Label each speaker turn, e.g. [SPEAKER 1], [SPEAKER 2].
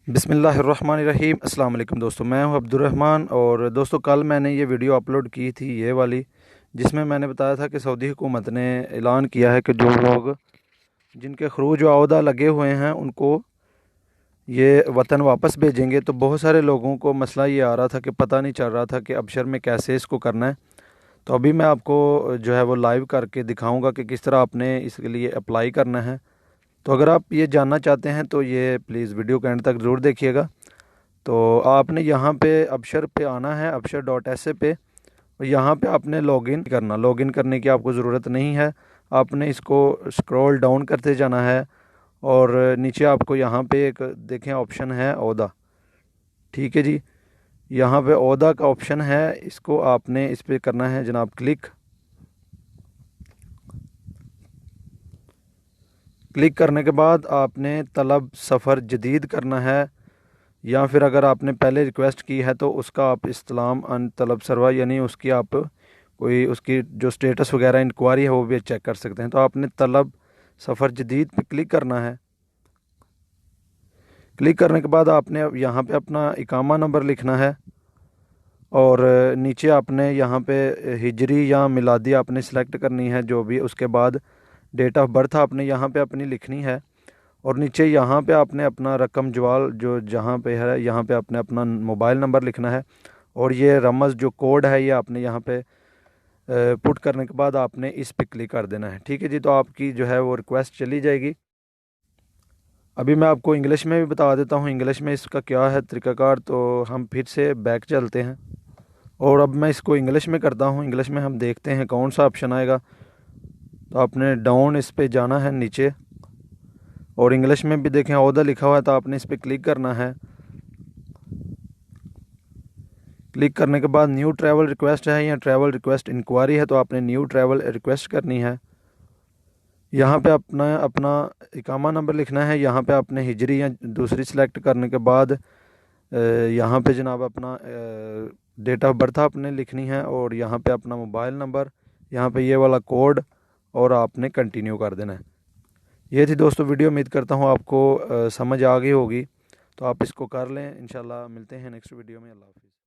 [SPEAKER 1] बिस्मिल्लाहिर्रहमानिर्रहीम। अस्सलाम वालेकुम दोस्तों, मैं हूं अब्दुर्रहमान। और दोस्तों, कल मैंने ये वीडियो अपलोड की थी ये वाली, जिसमें मैंने बताया था कि सऊदी हुकूमत ने ऐलान किया है कि जो लोग जिनके खरूज व अहदा लगे हुए हैं उनको ये वतन वापस भेजेंगे। तो बहुत सारे लोगों को मसला ये आ रहा था कि पता नहीं चल रहा था कि अबशर में कैसे इसको करना है। तो अभी मैं आपको जो है वो लाइव करके दिखाऊंगा कि किस तरह आपने इसके लिए अप्लाई करना है। तो अगर आप ये जानना चाहते हैं तो ये प्लीज़ वीडियो के एंड तक ज़रूर देखिएगा। तो आपने यहाँ पे अबशर पे आना है, abshar.sa पे, और यहाँ पे आपने लॉगिन करना। लॉगिन करने की आपको ज़रूरत नहीं है, आपने इसको स्क्रॉल डाउन करते जाना है और नीचे आपको यहाँ पे एक देखें ऑप्शन है ओहदा। ठीक है जी, यहाँ पे ओहदा का ऑप्शन है, इसको आपने इस पर करना है जनाब क्लिक। क्लिक करने के बाद आपने तलब सफ़र जदीद करना है, या फिर अगर आपने पहले रिक्वेस्ट की है तो उसका आप इस्तेलाम अन तलब सरवा, यानी उसकी आप कोई उसकी जो स्टेटस वगैरह इंक्वायरी है वो भी चेक कर सकते हैं। तो आपने तलब सफ़र जदीद पे क्लिक करना है। क्लिक करने के बाद आपने यहाँ पे अपना इकामा नंबर लिखना है और नीचे आपने यहाँ पे हिजरी या मिलादी आपने सेलेक्ट करनी है जो भी। उसके बाद डेट ऑफ बर्थ आपने यहाँ पे अपनी लिखनी है और नीचे यहाँ पे आपने अपना रकम जवाल जो जहाँ पे है यहाँ पे आपने अपना मोबाइल नंबर लिखना है और ये रमज़ जो कोड है ये आपने यहाँ पे पुट करने के बाद आपने इस पे क्लिक कर देना है। ठीक है जी, तो आपकी जो है वो रिक्वेस्ट चली जाएगी। अभी मैं आपको इंग्लिश में भी बता देता हूँ इंग्लिश में इसका क्या है तरीक़ाकार। तो हम फिर से बैक चलते हैं और अब मैं इसको इंग्लिश में करता हूँ। इंग्लिश में हम देखते हैं कौन सा ऑप्शन आएगा। तो आपने डाउन इस पे जाना है नीचे, और इंग्लिश में भी देखें ओहदा लिखा हुआ है तो आपने इस पर क्लिक करना है। क्लिक करने के बाद न्यू ट्रैवल रिक्वेस्ट है या ट्रैवल रिक्वेस्ट इंक्वायरी है, तो आपने न्यू ट्रैवल रिक्वेस्ट करनी है। यहाँ पे अपना अपना इकामा नंबर लिखना है। यहाँ पे आपने हिजरी या दूसरी सेलेक्ट करने के बाद यहाँ पे जनाब अपना डेट ऑफ बर्थ आपने लिखनी है और यहाँ पे अपना मोबाइल नंबर, यहाँ पे ये वाला कोड, और आपने कंटिन्यू कर देना है। ये थी दोस्तों वीडियो, उम्मीद करता हूँ आपको समझ आ गई होगी। तो आप इसको कर लें। इंशाल्लाह मिलते हैं नेक्स्ट वीडियो में। अल्लाह हाफ़िज़।